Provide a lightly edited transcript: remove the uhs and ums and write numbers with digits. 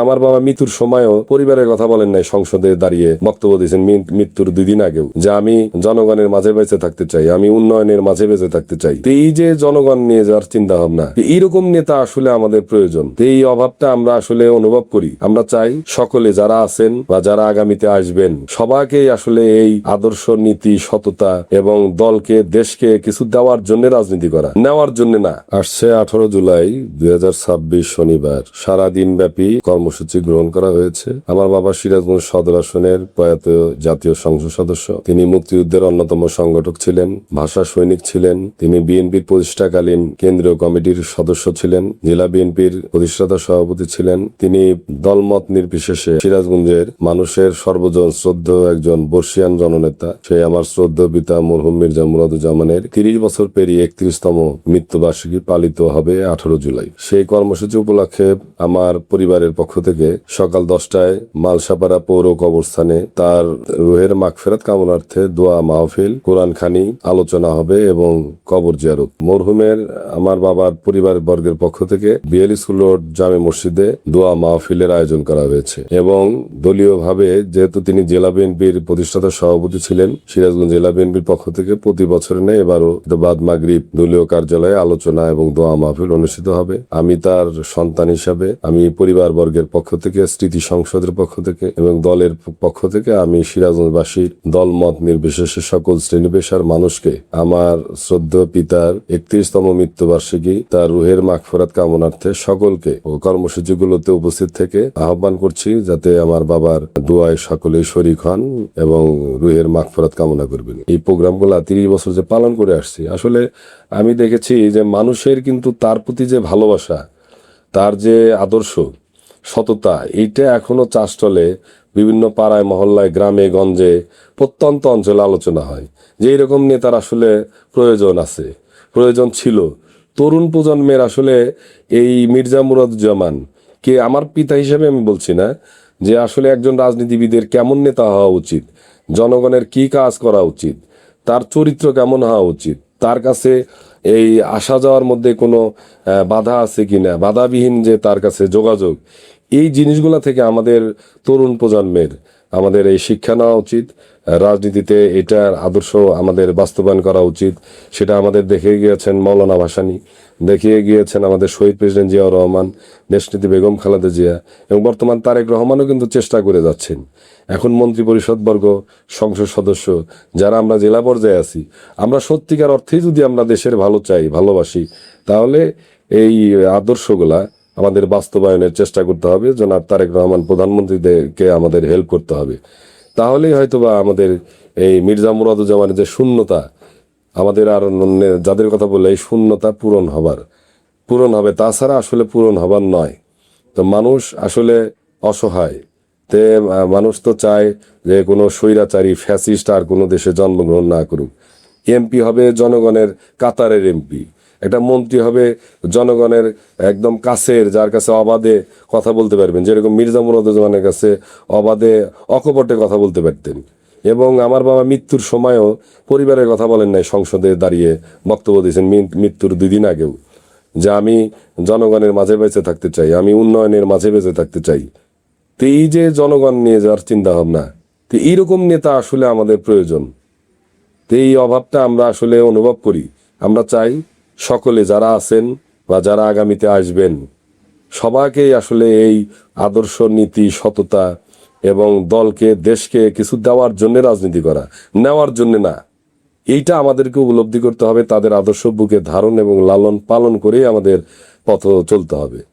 আমার বাবা মৃত্যুর সময়ও পরিবারের কথা বলেন নাই, সংসদে দাঁড়িয়ে বক্তব্য দিয়েছেন মৃত্যুর 2 দিন আগেও, যে আমি জনগণের মাঝে বেঁচে থাকতে চাই, আমি উন্নয়নের মাঝে বেঁচে থাকতে চাই। তো এই যে জনগণ নিয়ে যাওয়ার চিন্তা ভাবনা, এইরকম নেতা আসলে আমাদের প্রয়োজন। তো এই অভাবটা আমরা আসলে অনুভব করি। আমরা চাই সকলে যারা আছেন বা যারা আগামীতে আসবেন সবাইকেই আসলে এই আদর্শ, নীতি, সততা এবং দলকে, দেশকে কিছু দেওয়ার জন্য রাজনীতি করা, নেওয়ার জন্য না। আসছে 18 জুলাই 2026 শনিবার সারাদিন ব্যাপী কর্মসূচি গ্রহণ করা হয়েছে। আমার বাবা সিরাজগঞ্জ সদর আসনের প্রয়াত জাতীয় সংসদ সদস্য, তিনি মুক্তিযুদ্ধের অন্যতম সংগঠক ছিলেন, ভাষা সৈনিক ছিলেন। তিনি বিএনপির প্রতিষ্ঠাকালীন কেন্দ্রীয় কমিটির সদস্য ছিলেন, জেলা বিএনপির প্রতিষ্ঠাতা সভাপতি ছিলেন। তিনি দলমত নির্বিশেষে সিরাজগঞ্জের মানুষের সর্বজন শ্রদ্ধেয় একজন বর্ষিয়ান জননেতা। সে আমার শ্রদ্ধেয় পিতা মরহুম মির্জা মুরাদুজ্জামানের 30 বছর পেরিয়ে 31তম মৃত্যুবার্ষিকী পালিত হবে 18 জুলাই। সেই কর্মসূচি উপলক্ষে আমার পরিবারের পক্ষ থেকে সকাল 10টায় মালসাপাড়া পৌর কবরস্থানে তার রুহের মাগফিরাত কামনার্থে দোয়া মাহফিল, কোরআন খানি আলোচনা হবে এবং কবর জিয়ারত। মরহুমের আমার বাবার পরিবার বর্গের পক্ষ থেকে বিএল স্কুল রোড জামে মসজিদে দোয়া মাহফিলের আয়োজন করা হয়েছে এবং দলীয়ভাবে যেহেতু তিনি জেলা বিএনপির প্রতিষ্ঠাতা সভাপতি ছিলেন, সিরাজগঞ্জ জেলা বিএনপির পক্ষ থেকে প্রতি বছরে নেই, এবারও বাদ মাগরিব দলীয় কার্যালয়ে আলোচনা এবং দোয়া মাহফিল অনুষ্ঠিত হবে। আমি তার সন্তান হিসাবে আমি পরিবার বর্গের পক্ষ থেকে, স্মৃতি সংসদের পক্ষ থেকে এবং দলের পক্ষ থেকে আমি সিরাজগঞ্জবাসীর দলমত নির্বিশেষে সকল শ্রেণী পেশার মানুষকে আমার শ্রদ্ধেয় পিতার 31তম মৃত্যুবার্ষিকী তার রুহের মাগফিরাত কামনার্থে সকলকে ও কর্মসূচিগুলোতে উপস্থিত থেকে আহ্বান করছি, যাতে আমার বাবার দোয়ায় সকলেই শরীক হন এবং রুহের মাগফিরাত কামনা করবেন। এই প্রোগ্রামগুলো 30 বছর যে পালন করে আসছি, আসলে আমি দেখেছি যে মানুষের কিন্তু তার প্রতি যে ভালোবাসা, তার যে আদর্শ, সততা, এইটা এখনো চাষটলে বিভিন্ন পাড়ায়, মহল্লায়, গ্রামে গঞ্জে, প্রত্যন্ত অঞ্চলে আলোচনা হয় যে এরকম নেতার আসলে প্রয়োজন আছে, প্রয়োজন ছিল। তরুণ প্রজন্মের আসলে এই মির্জা মুরাদুজ্জামান কে, আমার পিতা হিসেবে আমি বলছি না, যে আসলে একজন রাজনীতিবিদের কেমন নেতা হওয়া উচিত, জনগণের কি কাজ করা উচিত, তার চরিত্র কেমন হওয়া উচিত, তার কাছে এই আসা যাওয়ার মধ্যে কোনো বাধা আছে কিনা, বাধাবিহীন যে তার কাছে যোগাযোগ, এই জিনিসগুলা থেকে আমাদের তরুণ প্রজন্মের আমাদের এই শিক্ষা নেওয়া উচিত। রাজনীতিতে এটার আদর্শ আমাদের বাস্তবায়ন করা উচিত। সেটা আমাদের দেখিয়ে গিয়েছেন মৌলানা ভাসানী, দেখিয়ে গিয়েছেন আমাদের শহীদ প্রেসিডেন্ট জিয়াউর রহমান, দেশনেত্রী বেগম খালেদা জিয়া এবং বর্তমান তারেক রহমানও কিন্তু চেষ্টা করে যাচ্ছেন। এখন মন্ত্রী পরিষদবর্গ, সংসদ সদস্য যারা আমরা জেলা পর্যায়ে আছি, আমরা সত্যিকার অর্থেই যদি আমরা দেশের ভালো চাই, ভালোবাসি, তাহলে এই আদর্শগুলা আমাদের বাস্তবায়নের চেষ্টা করতে হবে। জনাব তারেক রহমান প্রধানমন্ত্রীদেরকে আমাদের হেল্প করতে হবে। তাহলেই হয়তোবা আমাদের এই মির্জা মুরাদুজ্জামানের যে শূন্যতা, আমাদের আর যাদের কথা বলে এই শূন্যতা পূরণ হবে, তাছাড়া আসলে পূরণ হবার নয়। তো মানুষ আসলে অসহায়, তে মানুষ তো চায় যে কোনো স্বৈরাচারী ফ্যাসিস্ট আর কোনো দেশে জন্মগ্রহণ না করুক। এমপি হবে জনগণের কাতারের এমপি, একটা মন্ত্রী হবে জনগণের একদম কাছের, যার কাছে অবাধে কথা বলতে পারবেন, যেরকম মির্জা মুরাদুজ্জামানের কাছে অবাধে অকপটে কথা বলতে পারতেন। এবং আমার বাবা মৃত্যুর সময়ও পরিবারের কথা বলেন নাই, সংসদে দাঁড়িয়ে বক্তব্য দিয়েছেন মৃত্যুর 2 দিন আগেও, যে আমি জনগণের মাঝে বেঁচে থাকতে চাই, আমি উন্নয়নের মাঝে বেঁচে থাকতে চাই। তো এই যে জনগণ নিয়ে যাওয়ার চিন্তা ভাবনা, তো এইরকম নেতা আসলে আমাদের প্রয়োজন। তো এই অভাবটা আমরা আসলে অনুভব করি। আমরা চাই সকলে যারা আছেন বা যারা আগামীতে আসবেন সবাইকেই আসলে এই আদর্শ, নীতি, সততা এবং দলকে, দেশকে কিছু দেওয়ার জন্য রাজনীতি করা, নেওয়ার জন্য না। এইটা আমাদেরকে উপলব্ধি করতে হবে। তাদের আদর্শ বুকে ধারণ এবং লালন পালন করেই আমাদের পথ চলতে হবে।